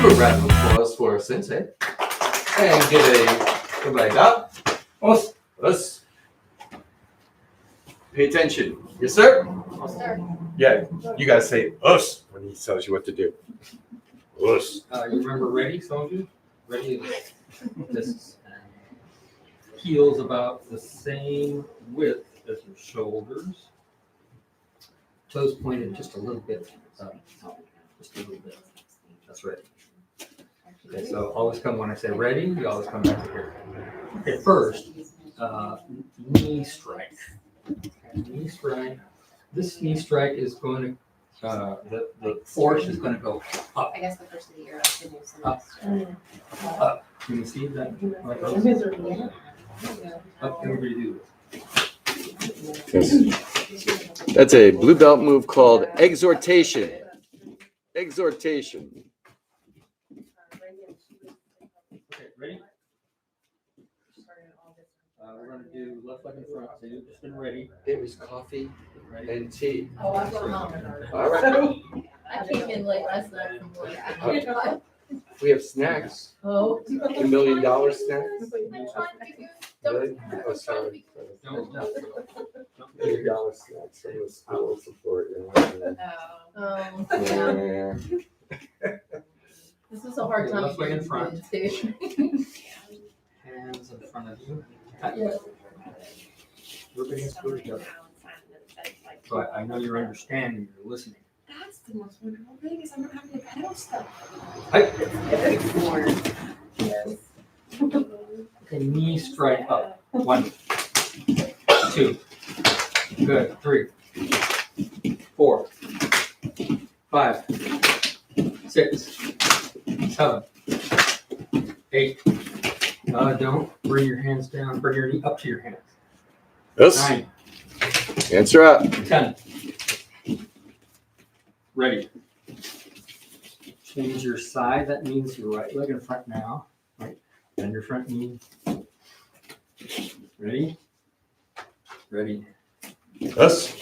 Do a round of applause for Sensei. And get everybody up. Us. Pay attention. Yes, sir? Yes, sir. Yeah, you gotta say us when he tells you what to do. Us. You remember ready, some of you? Ready is this. Heels about the same width as your shoulders. Toes pointed just a little bit up. Just a little bit. That's right. Okay, so always come when I say ready, you always come back to here. Okay, first, knee strike. Knee strike. This knee strike is going to, the force is going to go up. I guess the first of the year, the new Up. semester. Up. Can you see that? Like up, everybody do this. That's a blue belt move called exhortation. Exhortation. Okay, ready? We're going to do left leg in front. So you've just been ready. It was coffee Ready? and tea. Oh, I'm going home. All right. I came in late last night from work. We have snacks. Oh. $1 million snacks. I'm trying to be good. Really? Oh, sorry. Don't. $1 million snacks from the school support. Oh. Yeah. This is a hard time. Left leg in front. Too. Hands in front of you. Yeah. Everybody has to go together. So I know you're understanding, you're listening. That's the most wonderful thing is I'm not having to pedal stuff. Yes. Okay, knee strike up. 1, 2. Good. 3, 4, 5, 6, 7, 8. Don't bring your hands down. Bring your knee up to your hands. Yes. 9, Answer up. 10. Ready. Change your side. That means your right leg in front now. Right. And your front knee. Ready? Ready. Yes.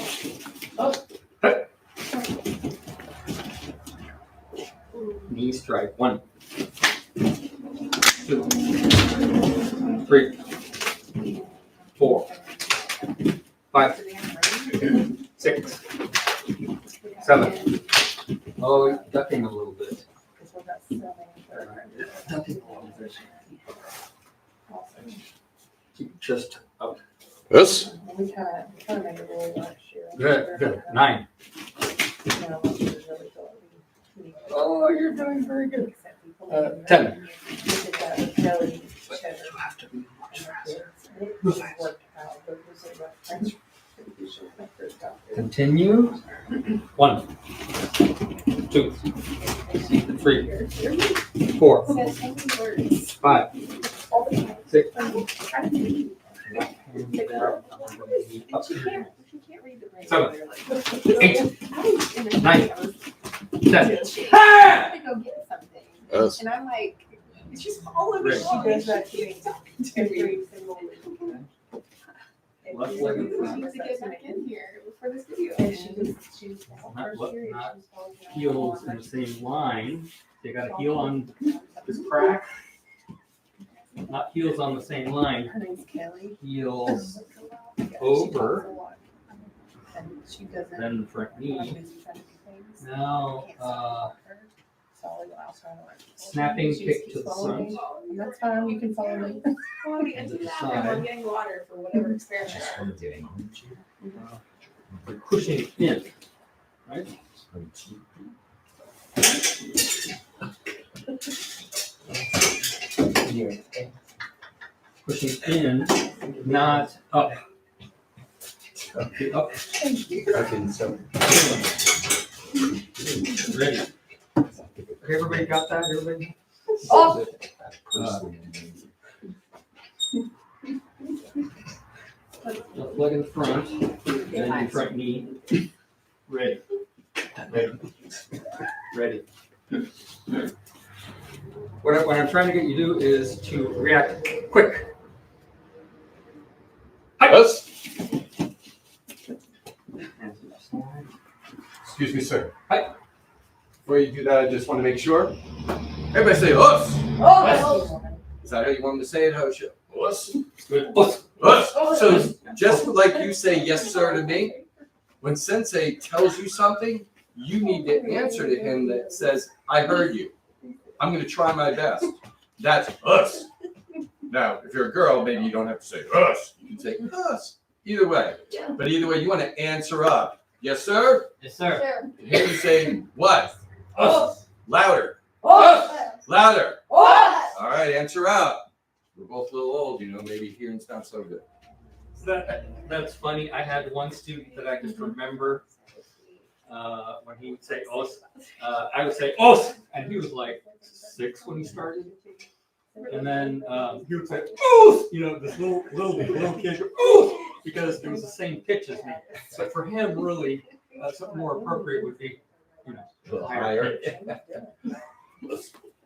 Knee strike. 1, 2, 3, 4, 5, 6, 7. Oh, ducking a little bit. Ducking a little bit. Keep your chest up. Yes. We kind of made it really last year. Good. 9. Oh, you're doing very good. 10. Continue. 1, 2, 3, 4, 5, 6. But you can't read the 7, 8, 9, 10. I had to go get something. Yes. And I'm like, it's just all over Ready. the She wall. does that to me every single week. Left leg in She front. needs to get back in here for this video. And she's Not first year, not she's always like, Heels in the same line. So you got a heel on this crack. Not heels on the same line. Her name's Kelly. Heels Yeah, she over. talks a lot. And she doesn't. Then the front when I'm knee. busy trying to do things, Now, I can't stop her. So I'll try to like. snapping She kick just to keeps the following front. me. That's fine, you can follow me. Well, we And do to the that, side. and I'm getting water for whatever experiment I'm doing. You're pushing in, right? Pushing in, not up. Okay, up. Okay, so. Ready. Okay, everybody got that? Everybody? Oh. Left leg in front, then your front knee. Ready. Ready. What I'm trying to get you to do is to react quick. Yes. Excuse me, sir. Hi. Before you do that, I just want to make sure Everybody say us. Oh. Is that how you want me to say it? How should us? Good. Us. Us. So just like you say yes sir to me, when Sensei tells you something, you need to answer to him that says, I heard you. I'm going to try my best. That's us. Now, if you're a girl, maybe you don't have to say us. You can say us. Either way. But either way, you want to answer up. Yes, sir? Yes, sir. And here you say what? Us. Louder. Us. Louder. Us. All right, answer out. We're both a little old, maybe hearing's not so good. That's funny. I had one student that I just remember when he would say os, I would say os, and he was like 6 when he started. And then he would say os, this little kid, os, because it was the same pitch as me. But for him, really, something more appropriate would be, A little higher.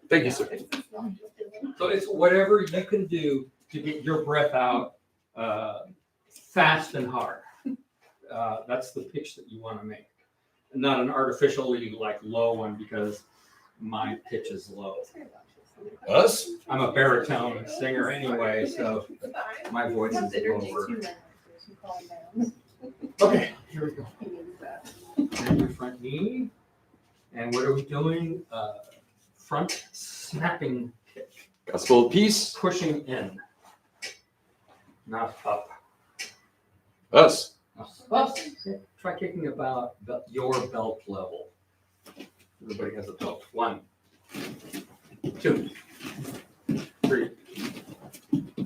Thank you, sir. So it's whatever you can do to get your breath out fast and hard. That's the pitch that you want to make. Not an artificially low one because my pitch is low. Us? I'm a baritone singer anyway, so my voice is lower. Okay, here we go. And your front knee. And what are we doing? Front snapping kick. Gospel of peace. Pushing in. Not up. Us. Okay. Try kicking about your belt level. Everybody has a belt. 1, 2, 3,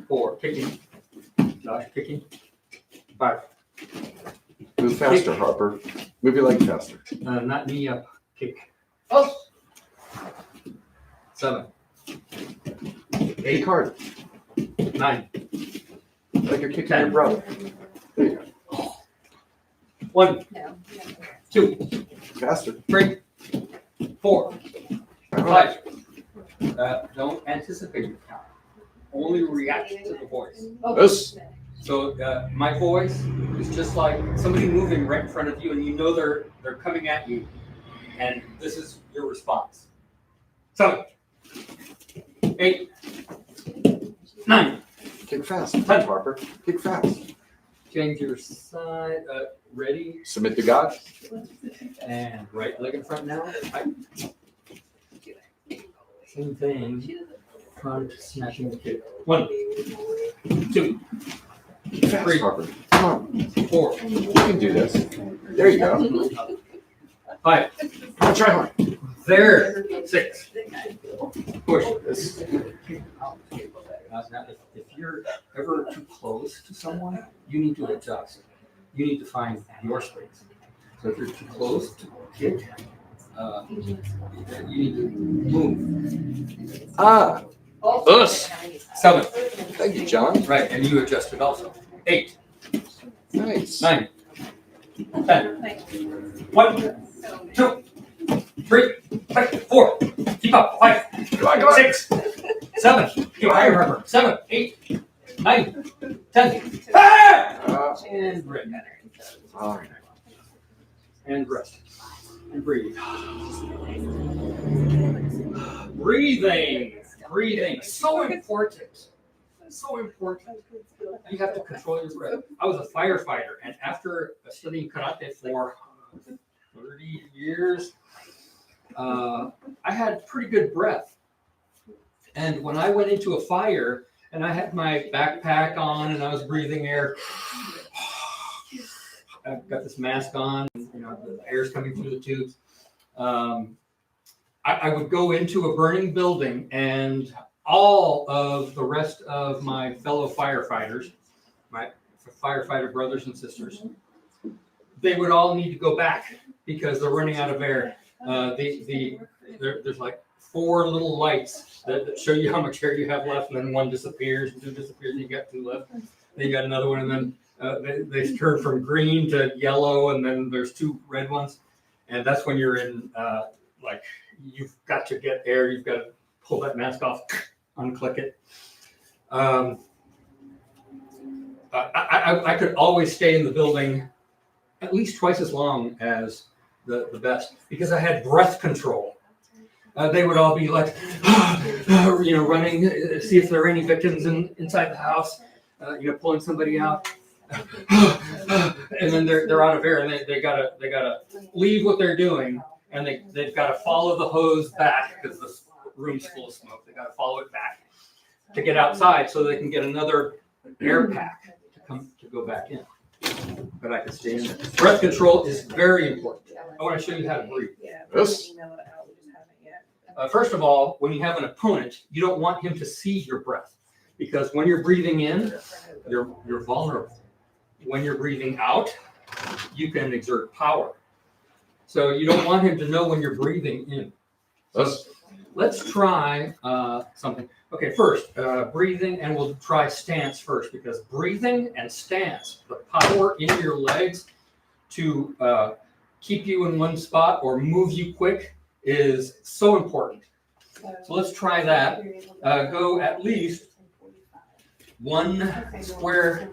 4. Kicking. Josh kicking. 5. Move faster, Kick. Harper. Move your leg faster. Not knee up. Kick. 7. Kick hard. 9. Like you're kicking your brother. There you go. 1, 2, Faster. 3, 4, 5. Don't anticipate the count. Only react to the voice. Us. So my voice is just like somebody moving right in front of you, and they're coming at you, and this is your response. 7, 8, 9. Kick fast. 10. Harper. Kick fast. Change your side. Ready? Submit to God. And right leg in front now. Right. Same thing. Front smashing the kick. 1, 2, Kick fast, 3, Harper. Come on. 4, You can do this. There you go. 5. Come on, try hard. There. 6. Push. This. Now, if you're ever too close to someone, you need to adjust. You need to find your space. So if you're too close to kick, you need to move. Ah. Us. 7. Thank you, John. Right, and you adjusted also. 8. Nice. 9. 10. 1, 2, 3, 4. Keep up. 5. Come on. 6. 7. Go higher, Harper. 7, 8, 9, 10. Ah! And break. All right. And rest. And breathe. Breathing. So important. So important. You have to control your breath. I was a firefighter, and after studying karate for 30 years, I had pretty good breath. And when I went into a fire and I had my backpack on and I was breathing air, I've got this mask on, the air's coming through the tubes. I would go into a burning building, and all of the rest of my fellow firefighters, my firefighter brothers and sisters, they would all need to go back because they're running out of air. There's like 4 little lights that show you how much air you have left, and then 1 disappears, 2 disappears, and you got 2 left. Then you got another one, and then they turn from green to yellow, and then there's 2 red ones, and that's when you're in you've got to get air. You've got to pull that mask off, unclick it. I could always stay in the building at least twice as long as the best because I had breath control. they would all be like, running, see if there are any victims inside the house, pulling somebody out. And then they're out of air, and they gotta leave what they're doing, and they've got to follow the hose back because the room's full of smoke. They got to follow it back to get outside so they can get another air pack to go back in. But I can stay in there. Breath control is very important. I want to show you how to breathe. Yes. First of all, when you have an opponent, you don't want him to see your breath, because when you're breathing in, you're vulnerable. When you're breathing out, you can exert power. So you don't want him to know when you're breathing in. So let's try something. Okay, first, breathing, and we'll try stance first, because breathing and stance, the power in your legs to keep you in one spot or move you quick is so important. So let's try that. Go at least one square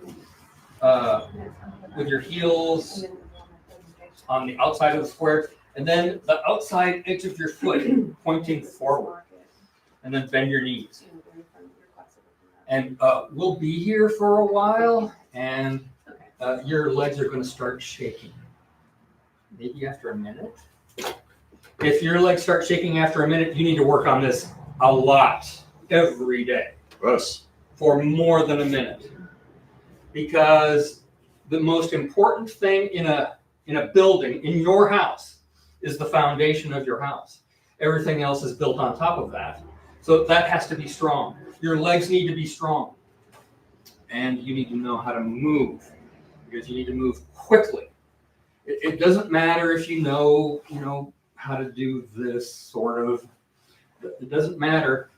with your heels on the outside of the square, and then the outside edge of your foot pointing forward. And then bend your knees. And we'll be here for a while, and your legs are going to start shaking. Maybe after a minute. If your legs start shaking after a minute, you need to work on this a lot, every day. Yes. For more than a minute. Because the most important thing in a building, in your house, is the foundation of your house. Everything else is built on top of that. So that has to be strong. Your legs need to be strong. And you need to know how to move, because you need to move quickly. It doesn't matter if you know how to do this sort of. It doesn't matter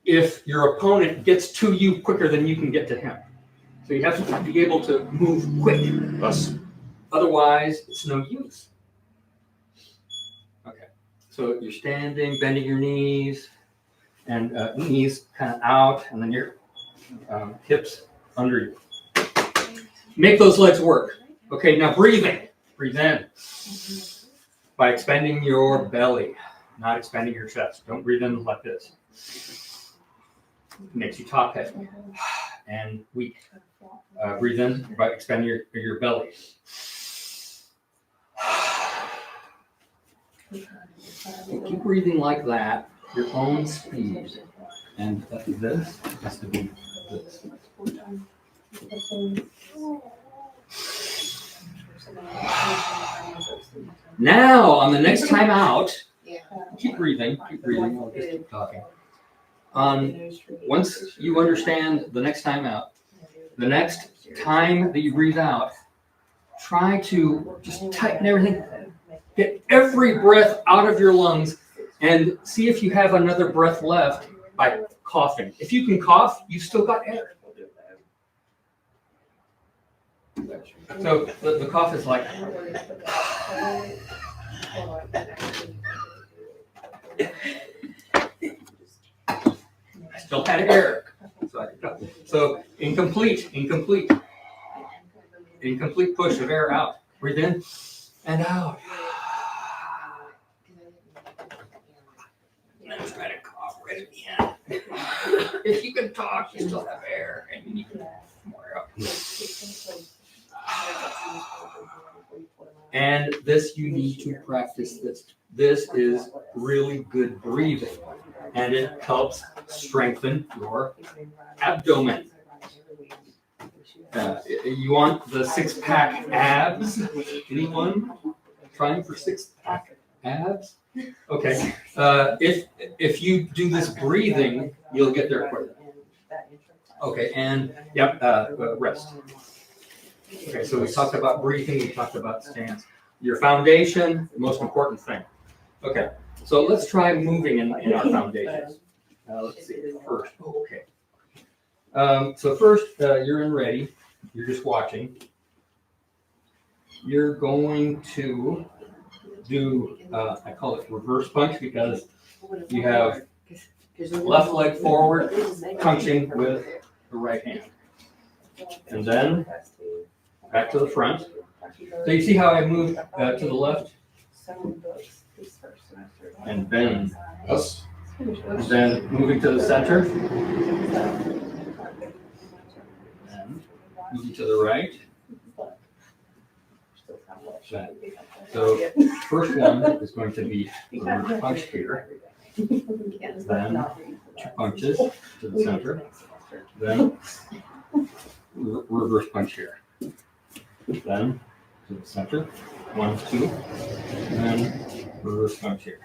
if your opponent gets to you quicker than you can get to him. So you have to be able to move quick. Yes. Otherwise, it's no use. Okay. So you're standing, bending your knees, and knees kind of out, and then your hips under you. Make those legs work. Okay, now breathing. Breathe in by expanding your belly, not expanding your chest. Don't breathe in like this. It makes you top heavy and weak. Breathe in by expanding your belly. Keep breathing like that, your own speed. And this has to be this. Now, on the next time out, keep breathing, I'll just keep talking. Once you understand the next time out, the next time that you breathe out, try to just tighten everything. Get every breath out of your lungs and see if you have another breath left by coughing. If you can cough, you've still got air. So the cough is like, I still had air. So incomplete push of air out. Breathe in and out. And try to cough right at the end. If you can talk, you still have air, and you need more air out. And this, you need to practice this. This is really good breathing, and it helps strengthen your abdomen. You want the six-pack abs? Anyone trying for six-pack abs? Okay. If you do this breathing, you'll get there quicker. Okay, and yep, rest. Okay, so we talked about breathing, we talked about stance. Your foundation, the most important thing. Okay, so let's try moving in our foundation. Let's see, first, okay. So first, you're in ready, you're just watching. You're going to do, I call it reverse punch, because you have left leg forward, punching with the right hand. And then back to the front. So you see how I moved to the left? several books this first semester. And then, Yes. then moving to the center, and moving to the right. So first one is going to be reverse punch here, then 2 punches to the center, then reverse punch here, then to the center, 1, 2, and then reverse punch here.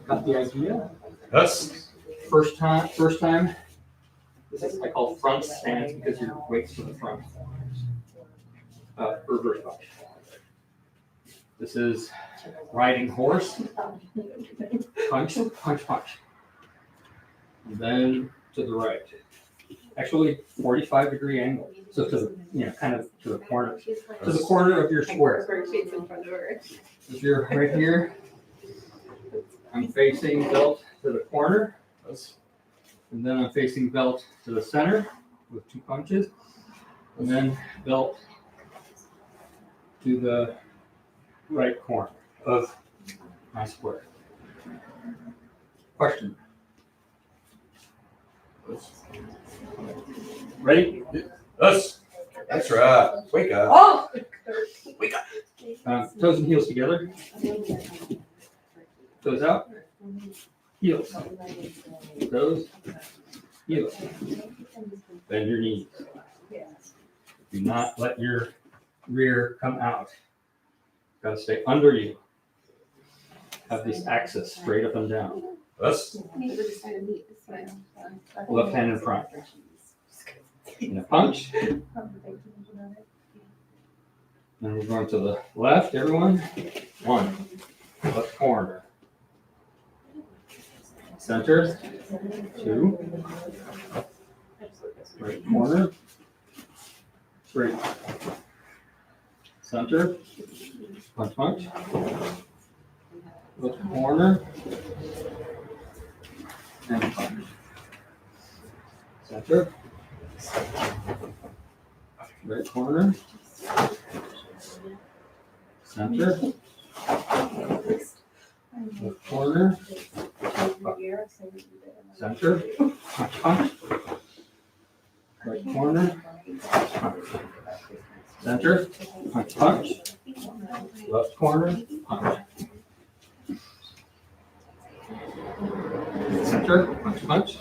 Got the idea? Yes. First time, this is I call front stance because your weight's to the front. Reverse punch. This is riding horse, punch, punch, punch. And then to the right. Actually, 45-degree angle. So to the, kind of to the corner of your square. If you're right here, I'm facing belt to the corner, and then I'm facing belt to the center with 2 punches, and then belt to the right corner of my square. Question. Ready? Yes. That's right. Wake up. Oh! Wake up. Toes and heels together. Toes out. Heels. Toes. Heels. Bend your knees. Do not let your rear come out. Got to stay under you. Have this axis straight up and down. Yes. Left hand in front. And a punch. And we're going to the left, everyone. 1. Left corner. Center. 2. Right corner. 3. Center. Punch, punch. Left corner. And punch. Center. Right corner. Center. Left corner. Center. Punch, punch. Right corner. Punch. Center. Punch, punch. Left corner. Punch. Center. Punch, punch.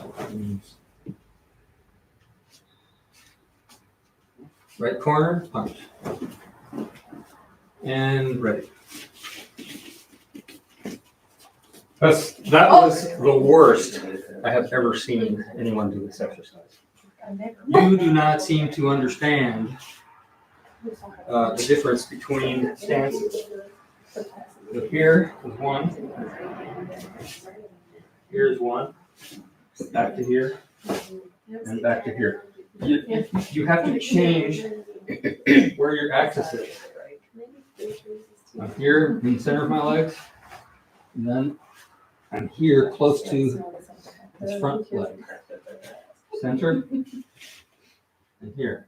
Right corner. Punch. And ready. That was the worst I have ever seen anyone do this exercise. You do not seem to understand the difference between stances. So here is 1. Here's 1. Back to here. And back to here. You have to change where your axis is. I'm here in the center of my legs. And then I'm here close to this front leg. Center. And here.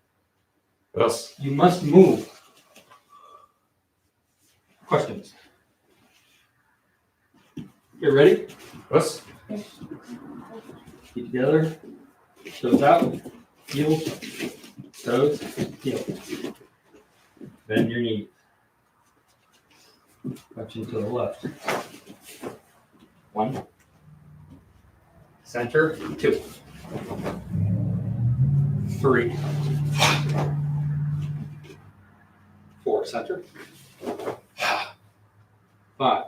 Yes. You must move. Questions? You ready? Yes. Keep together. Toes out. Heels. Toes. Heels. Bend your knees. Touching to the left. 1. Center. 2. 3. 4. Center. 5.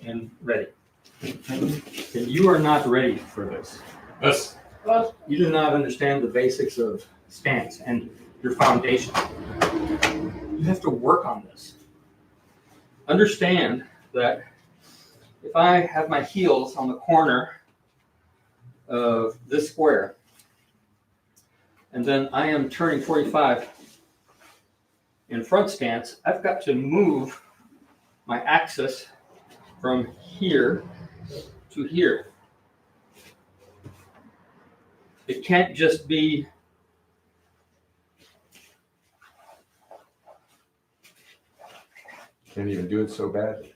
And ready. And you are not ready for this. Yes. You do not understand the basics of stance and your foundation. You have to work on this. Understand that if I have my heels on the corner of this square, and then I am turning 45 in front stance, I've got to move my axis from here to here. It can't just be Can't even do it so bad.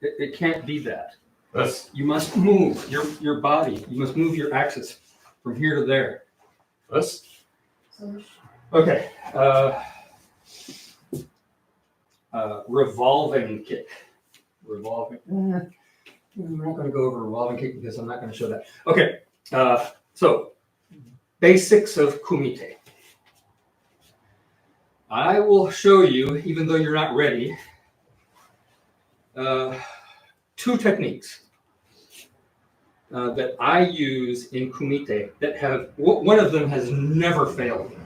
it can't be that. Us. You must move your body. You must move your axis from here to there. Us. Okay. Revolving kick. Revolving. I'm not going to go over revolving kick because I'm not going to show that. Okay. So, basics of Kumite. I will show you, even though you're not ready, 2 techniques that I use in Kumite that have, one of them has never failed me.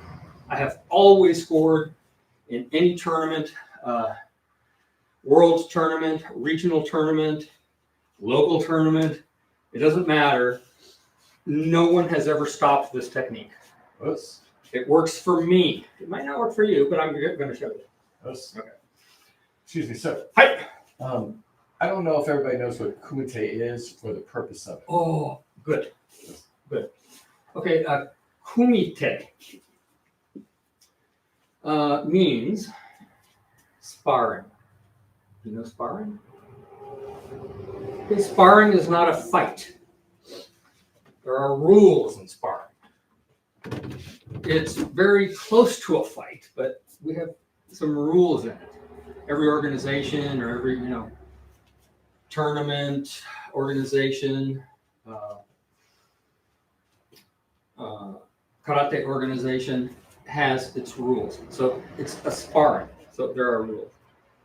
I have always scored in any tournament, world tournament, regional tournament, local tournament. It doesn't matter. No one has ever stopped this technique. Us. It works for me. It might not work for you, but I'm going to show you. Us. Okay. Excuse me, sir. Hi. I don't know if everybody knows what Kumite is or the purpose of it. Oh, good. Good. Okay, Kumite means sparring. You know sparring? Okay, sparring is not a fight. There are rules in sparring. It's very close to a fight, but we have some rules in it. Every organization or every, tournament, organization, karate organization has its rules. So it's a sparring. So there are rules.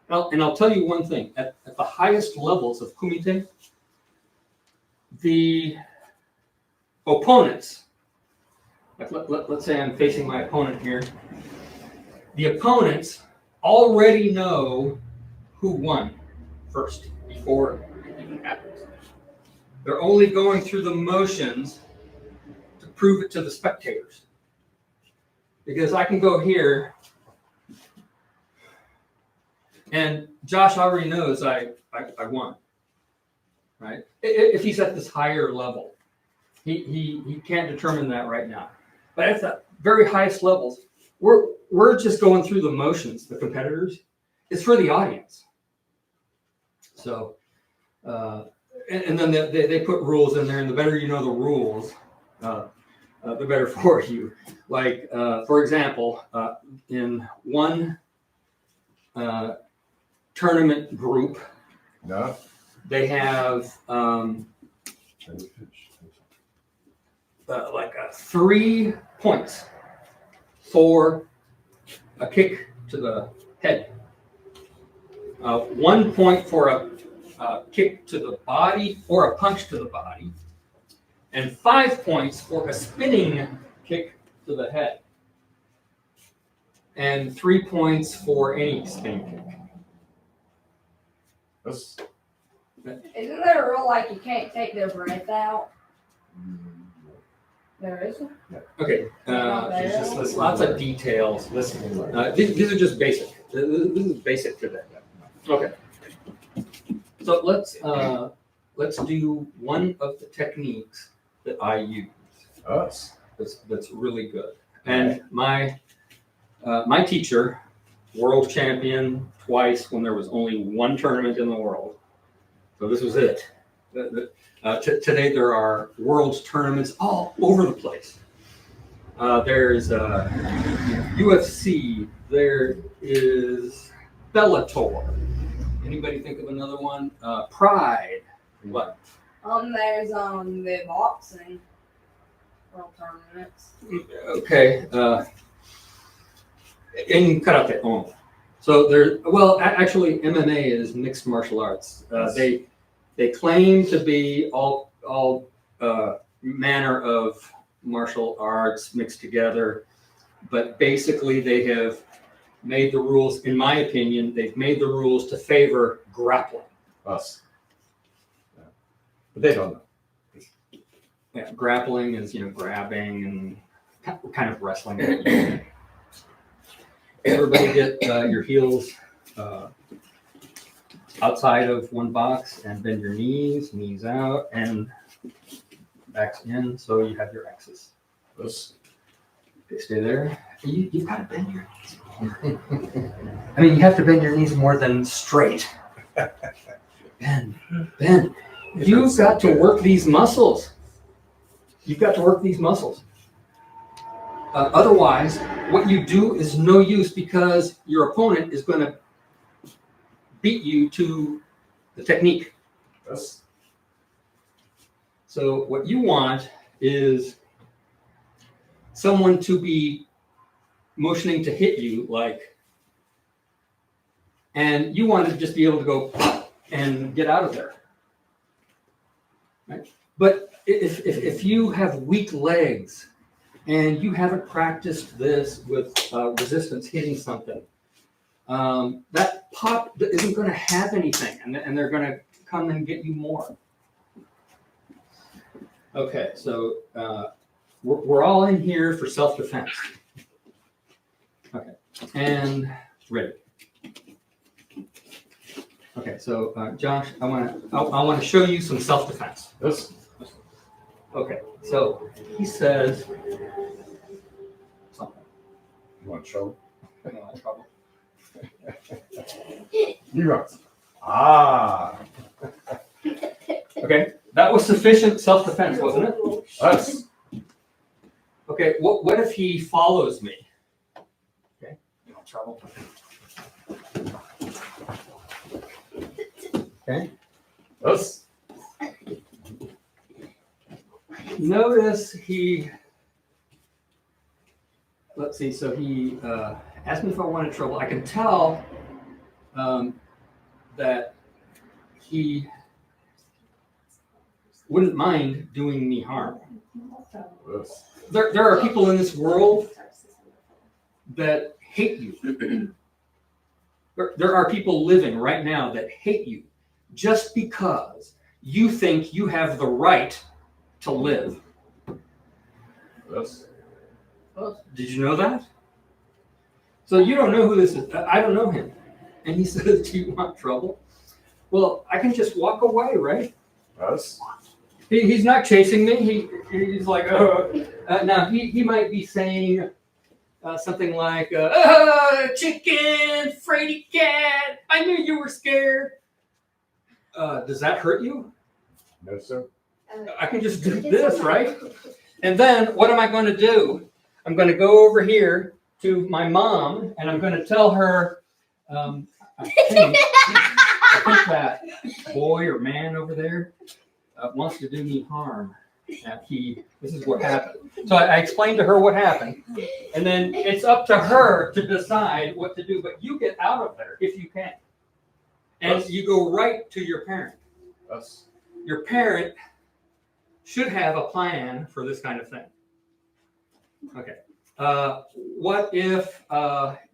And I'll tell you one thing. At the highest levels of Kumite, the opponents, like let's say I'm facing my opponent here, the opponents already know who won first before it even happens. They're only going through the motions to prove it to the spectators. Because I can go here, and Josh already knows I won, right? If he's at this higher level, he can't determine that right now. But at the very highest levels, we're just going through the motions. The competitors, it's for the audience. So, and then they put rules in there, and the better you know the rules, the better for you. Like, for example, in one tournament group, No. they have like 3 points for a kick to the head, 1 point for a kick to the body or a punch to the body, and 5 points for a spinning kick to the head, and 3 points for any spinning kick. Us. Isn't there a rule like you can't take their breath out? There isn't. Okay, there's lots of details. These are just basic. This is basic to that. Okay. So let's do one of the techniques that I use. Us. That's really good. And my teacher, world champion twice when there was only one tournament in the world. So this was it. Today there are world tournaments all over the place. There's UFC. There is Bellator. Anybody think of another one? Pride. What? There's the boxing world tournaments. Okay. In karate only. So actually MMA is mixed martial arts. They claim to be all manner of martial arts mixed together, but basically they have made the rules, in my opinion, they've made the rules to favor grappling. Us. Yeah. But they don't know. Yeah, grappling is, grabbing and kind of wrestling. Everybody get your heels outside of one box and bend your knees out, and backs in, so you have your X's. Yes. Okay, stay there. You've got to bend your knees. I mean, you have to bend your knees more than straight. Bend. You've got to work these muscles. Otherwise, what you do is no use, because your opponent is going to beat you to the technique. Yes. So what you want is someone to be motioning to hit you, and you want to just be able to go and get out of there. Right? But if you have weak legs and you haven't practiced this with resistance hitting something, that pop isn't going to have anything, and they're going to come and get you more. Okay, so we're all in here for self-defense. Okay, and ready. Okay, so Josh, I want to show you some self-defense. Yes. Okay, so he says something. You want trouble? Trouble. You run. Ah. Okay, that was sufficient self-defense, wasn't it? Yes. Okay, what if he follows me? Okay, you want trouble? Okay. Yes. Notice he, let's see, so he asked me if I wanted trouble. I can tell that he wouldn't mind doing me harm. Yes. There are people in this world that hate you. There are people living right now that hate you just because you think you have the right to live. Yes. Did you know that? So you don't know who this is. I don't know him. And he says, do you want trouble? Well, I can just walk away, right? Yes. He's not chasing me. He's like, now he might be saying something like, chicken, fraidy cat, I knew you were scared. Does that hurt you? No, sir. I can just do this, right? And then what am I going to do? I'm going to go over here to my mom, and I'm going to tell her, I think that boy or man over there wants to do me harm. This is what happened. So I explained to her what happened, and then it's up to her to decide what to do. But you get out of there if you can, and Yes. you go right to your parent. Yes. Your parent should have a plan for this kind of thing. Okay. What if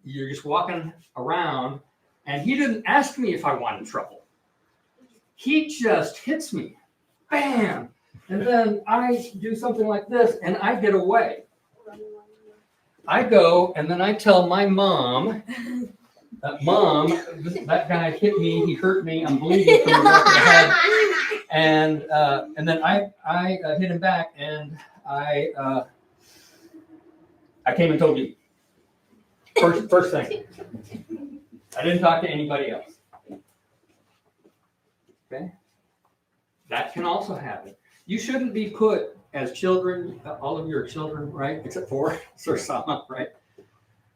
you're just walking around and he didn't ask me if I wanted trouble? He just hits me. Bam! And then I do something like this and I get away. I go and then I tell my mom, Mom, that guy hit me, he hurt me, I'm bleeding from the back of the head. And then I hit him back, and I came and told you. First thing. I didn't talk to anybody else. Okay? That can also happen. You shouldn't be put as children, all of your children, right? Except for Sir Sama, right?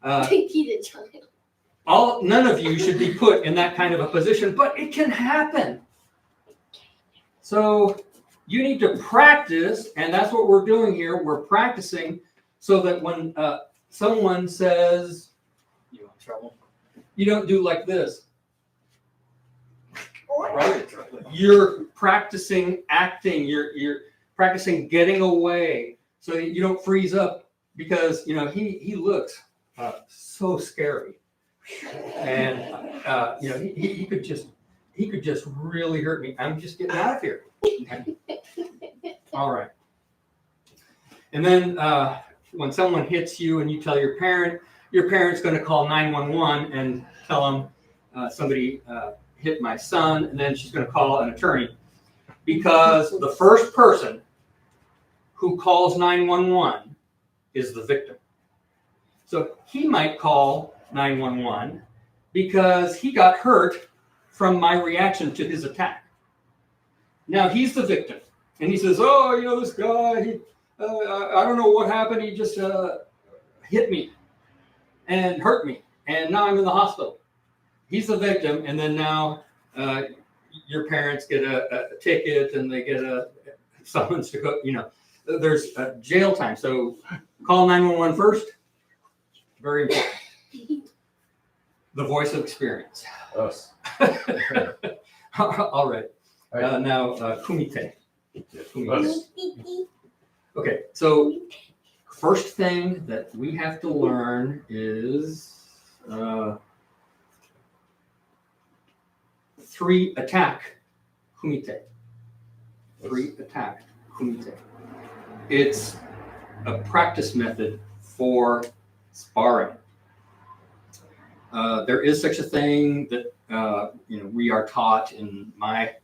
None of you should be put in that kind of a position, but it can happen. So you need to practice, and that's what we're doing here. We're practicing so that when someone says, you want trouble, you don't do like this. Right? You're practicing acting. You're practicing getting away so that you don't freeze up, because he looks so scary, and he could just really hurt me. I'm just getting out of here. Okay. All right. And then when someone hits you and you tell your parent's going to call 911 and tell them somebody hit my son, and then she's going to call an attorney. Because the first person who calls 911 is the victim. So he might call 911 because he got hurt from my reaction to his attack. Now he's the victim. And he says, oh, you know, this guy, I don't know what happened. He just hit me and hurt me. And now I'm in the hospital. He's the victim. And then now your parents get a ticket and they get a summons to go, you know, there's jail time. So call 911 first. Very important. The voice of experience. Us. All right. Now, Kumite. Us. Okay, so first thing that we have to learn is 3 attack Kumite. 3 attack Kumite. It's a practice method for sparring. There is such a thing that you know, we are taught in my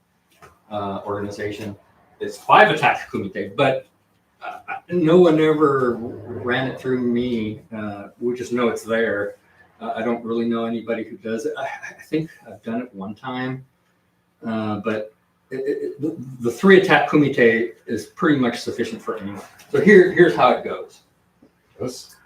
organization. It's 5 attack Kumite, but no one ever ran it through me. We just know it's there. I don't really know anybody who does it. I think I've done it one time, but the 3 attack Kumite is pretty much sufficient for anyone. So here's how it goes. Us.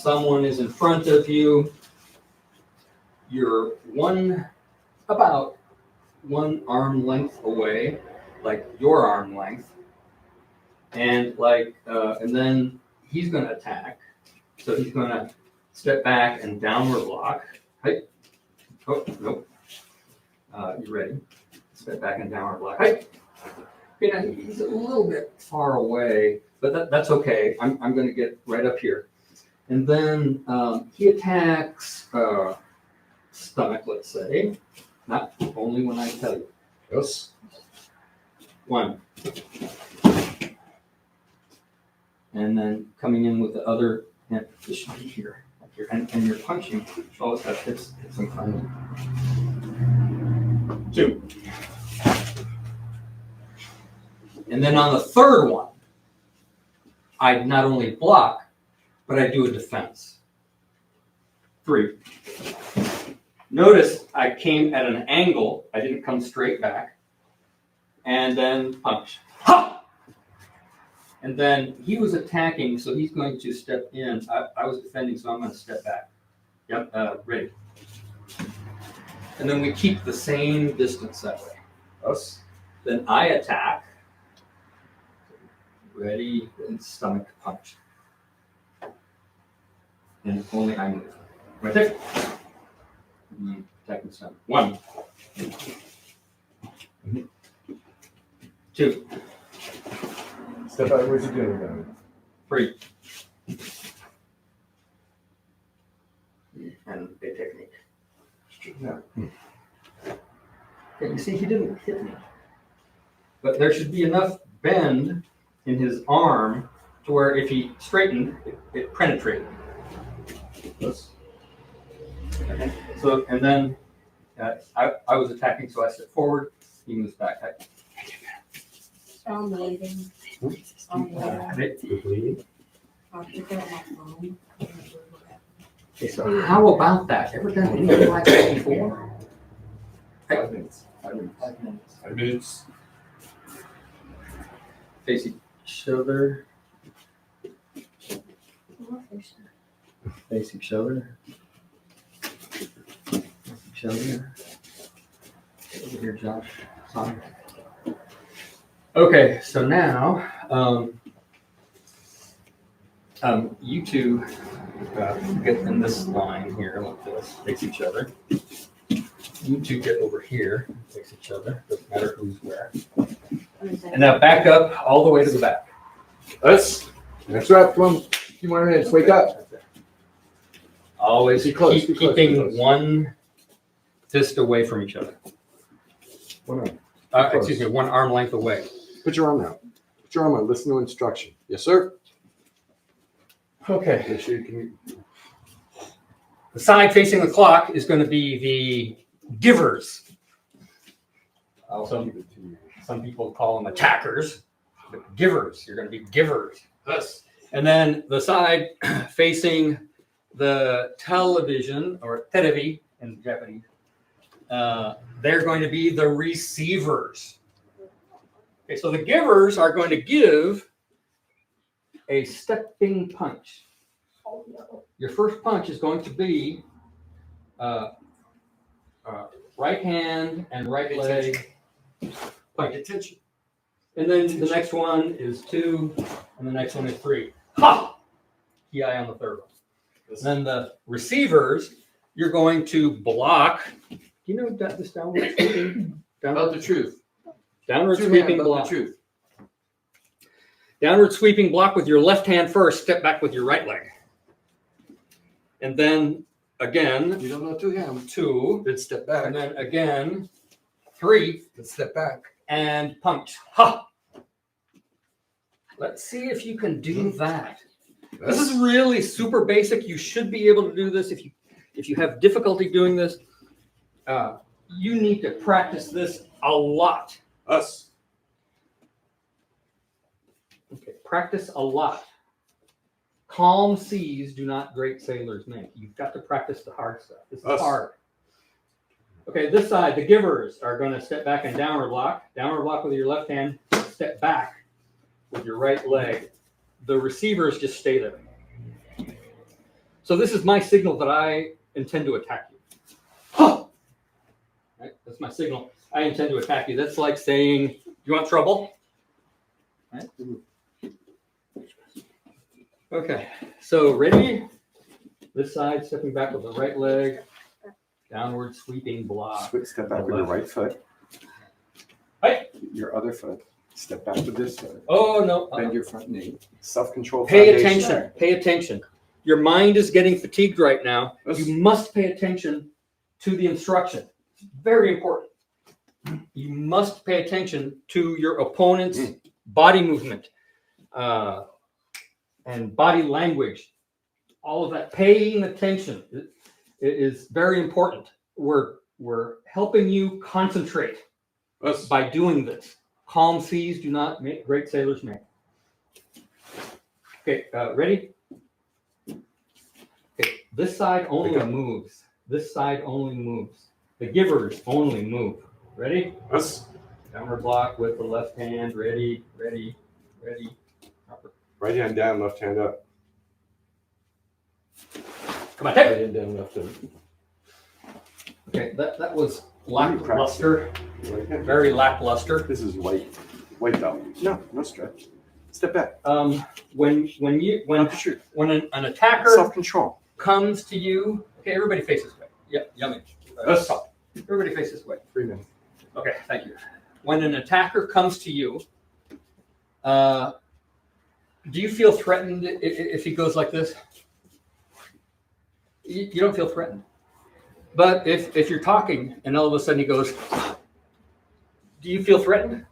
Someone is in front of you. You're about one arm length away, like your arm length, and and then he's going to attack. So he's going to step back and downward block. Hey, oh nope. You ready? Step back and downward block. Hey. Okay, now he's a little bit far away, but that's okay. I'm going to get right up here. And then he attacks stomach, let's say. Not only when I tell you. Us. 1. And then coming in with the other, and this should be here. Here. And you're punching. Oh, it's in front of you. 2. And then on the third one, I not only block, but I do a defense. 3. Notice I came at an angle. I didn't come straight back. And then punch. Ha! And then he was attacking, so he's going to step in. I was defending, so I'm going to step back. Yep, ready. And then we keep the same distance that way. Us. Then I attack. Ready, and stomach punch. And only I move. Right there. And then attack the stomach. 1. 2. Step out. Where's he doing that? 3. And a technique. Yeah. Okay, you see, he didn't hit me. But there should be enough bend in his arm to where if he straightened, it penetrated. Us. Okay. So, and then I was attacking, so I stepped forward. He moves back. I'm waiting. Bleeding. I'll pick up my phone. Okay, so how about that? Ever done anything like that before? 5 minutes. 5 minutes. 5 minutes. 5 minutes. Face each other. Face each other. Each other. Over here, Josh. Sorry. Okay, so now you two get in this line here like this, face each other. You two get over here, face each other. Doesn't matter who's where. And now back up all the way to the back. Us. That's right. Come on. A few more minutes. Wake up. Always Be close, keeping be close, be close. one fist away from each other. One arm. Excuse me, 1 arm length away. Put your arm out. Put your arm out. Listen to instruction. Yes, sir. Okay. Make sure you can. The side facing the clock is going to be the givers. Some people call them attackers, but givers. You're going to be givers. Us. And then the side facing the television, or terebi in Japanese, they're going to be the receivers. Okay, so the givers are going to give a stepping punch. Your first punch is going to be right hand and right leg punch. Attention. And then the next one is 2, and the next one is 3. Ha! Ki on the third one. And then the receivers, you're going to block. Do you know this downward sweeping? About the truth. Downward Two sweeping hand about block. the truth. Downward sweeping block with your left hand first, step back with your right leg. And then again, You don't know 2 hand. 2, Then step back. and then again, 3, Then step back. and punch. Ha! Let's see if you can do that. This is really super basic. You should be able to do this. If you have difficulty doing this, you need to practice this a lot. Us. Okay, practice a lot. Calm seas do not great sailors make. You've got to practice the hard stuff. This is Us. hard. Okay, this side, the givers are going to step back and downward block. Downward block with your left hand, step back with your right leg. The receivers just stay there. So this is my signal that I intend to attack you. Huh! Right, that's my signal. I intend to attack you. That's like saying, you want trouble? Right? Okay, so ready? This side, stepping back with the right leg, downward sweeping block. Step back with your right foot. Right. Your other foot. Step back with this foot. Oh, no. Bend your front knee. Self-control. Pay foundation. attention. Pay attention. Your mind is getting fatigued right now. Yes. You must pay attention to the instruction. It's very important. You must pay attention to your opponent's body movement and body language. All of that. Paying attention is very important. We're helping you concentrate Us. by doing this. Calm seas do not make great sailors make. Okay, ready? Okay, this side only moves. This side only moves. The givers only move. Ready? Us. Downward block with the left hand. Ready, ready, ready. Right hand down, left hand up. Come on, take Right it. hand down, left hand. Okay, that was lackluster. Right hand. Very lackluster. This is white. White belt. No stretch. Step back. When Not the truth. an attacker Self-control. comes to you, okay, everybody face this way. Yep, yummy. Us. Everybody face this way. 3 minutes. Okay, thank you. When an attacker comes to you, do you feel threatened if he goes like this? You don't feel threatened. But if you're talking and all of a sudden he goes, do you feel threatened?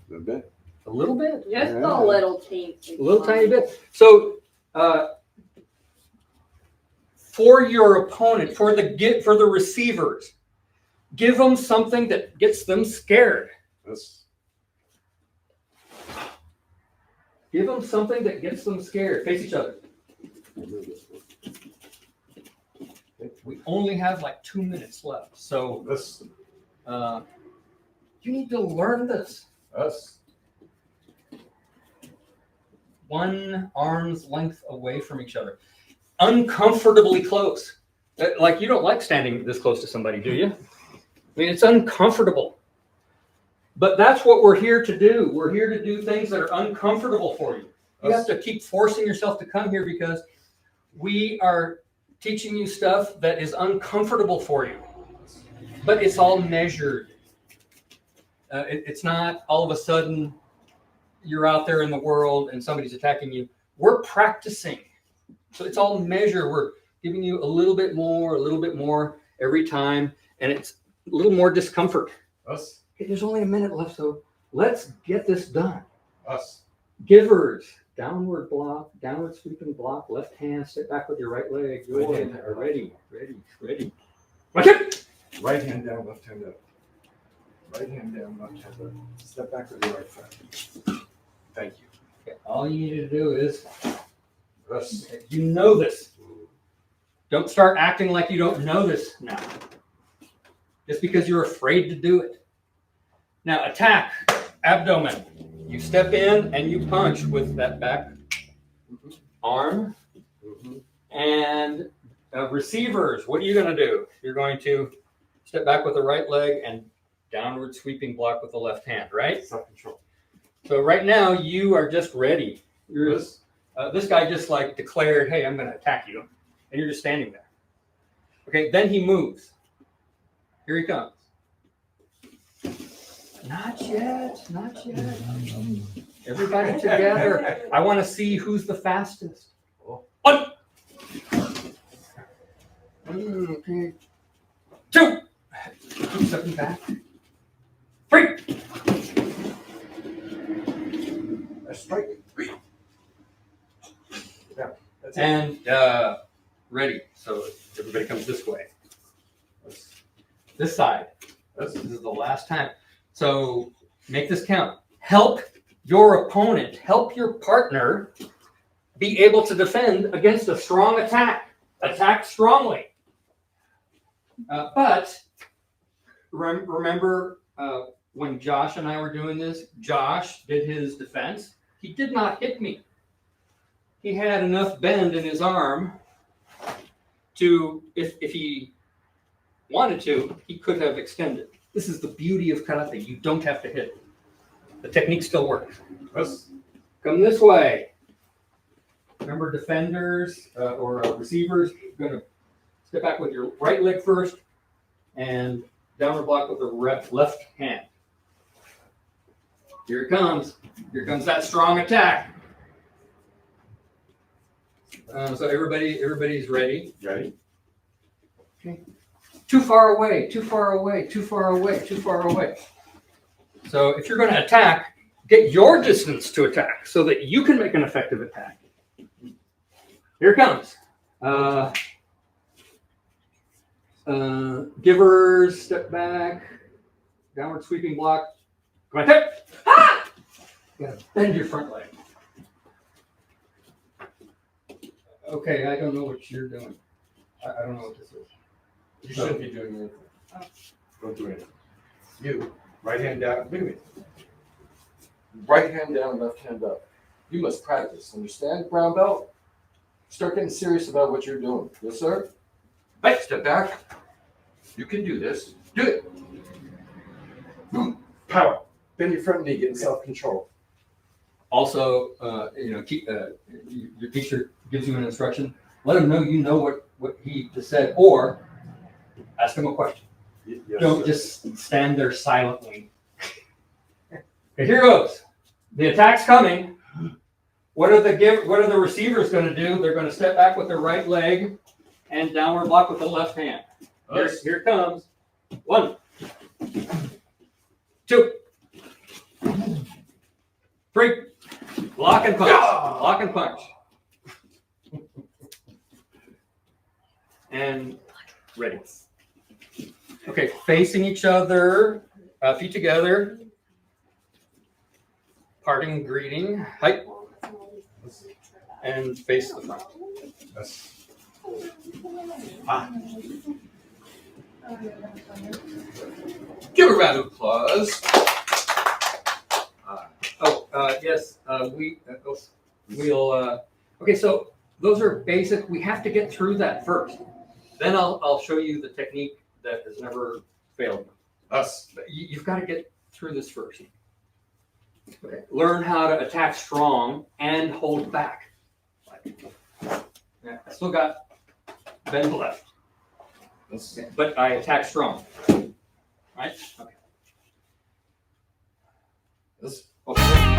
A little bit. A little bit? Just Yeah. a little teensy. A little tiny bit. So for your opponent, for the receivers, give them something that gets them scared. Us. Give them something that gets them scared. Face each other. We only have like 2 minutes left, so Us. you need to learn this. Us. 1 arm's length away from each other, uncomfortably close. Like you don't like standing this close to somebody, do you? I mean, it's uncomfortable. But that's what we're here to do. We're here to do things that are uncomfortable for you. You have to keep forcing yourself to come here because we are teaching you stuff that is uncomfortable for you. But it's all measured. It's not all of a sudden you're out there in the world and somebody's attacking you. We're practicing. So it's all measured. We're giving you a little bit more every time. And little more discomfort. Us. Okay, there's only a minute left, so let's get this done. Us. Givers, downward block, downward sweeping block, left hand, step back with your right leg. Right Good. hand. Ready. Watch it. Right hand down, left hand up. Right hand down, left hand up. Step back with your right foot. Thank you. Okay, all you need to do is, Us. you know this. Don't start acting like you don't know this now. Just because you're afraid to do it. Now attack, abdomen. You step in and you punch with that back arm. And receivers, what are you going to do? You're going to step back with the right leg and downward sweeping block with the left hand, right? Self-control. So right now you are just ready. You're Us. this guy just like declared, hey, I'm going to attack you. And you're just standing there. Okay, then he moves. Here he comes. Not yet. Everybody together. I want to see who's the fastest. One. Okay. Two. Keep stepping back. Three. A strike. Yeah, that's it. And ready. So everybody comes this way. This side. This is the last time. So make this count. Help your opponent, help your partner be able to defend against a strong attack. Attack strongly. But remember when Josh and I were doing this, Josh did his defense. He did not hit me. He had enough bend in his arm to, if he wanted to, he could have extended. This is the beauty of karate. You don't have to hit. The technique still works. Us. Come this way. Remember, defenders or receivers, you're going to step back with your right leg first and downward block with the left hand. Here it comes. Here comes that strong attack. So everybody's ready. Ready? Too far away, too far away, too far away, too far away. So if you're going to attack, get your distance to attack so that you can make an effective attack. Here it comes. Givers, step back, downward sweeping block. Come on, ah! You gotta bend your front leg. Okay, I don't know what you're doing. I don't know what this is. You shouldn't be doing anything. Don't do anything. You, right hand down. Look at me. Right hand down, left hand up. You must practice. Understand, brown belt? Start getting serious about what you're doing. Yes, sir? Right, step back. You can do this. Do it. Boom. Power. Bend your front knee, get in self-control. Also, keep, your teacher gives you an instruction. Let him know you know what he just said, or ask him a question. Yes, Don't sir. just stand there silently. Okay, here goes. The attack's coming. What are the receivers going to do? They're going to step back with their right leg and downward block with the left hand. Here it comes. 1, 2, 3. Block and punch. Block and punch. And ready. Okay, facing each other, feet together. Parting greeting. Height. And face the front. Yes. Give a round of applause. Yes, we'll. Okay, so those are basic. We have to get through that first. Then I'll show you the technique that has never failed. Us. But you've got to get through this first. Okay. Learn how to attack strong and hold back. Yeah, I still got bend left, Us. but I attack strong. Right? Okay. Us. Okay.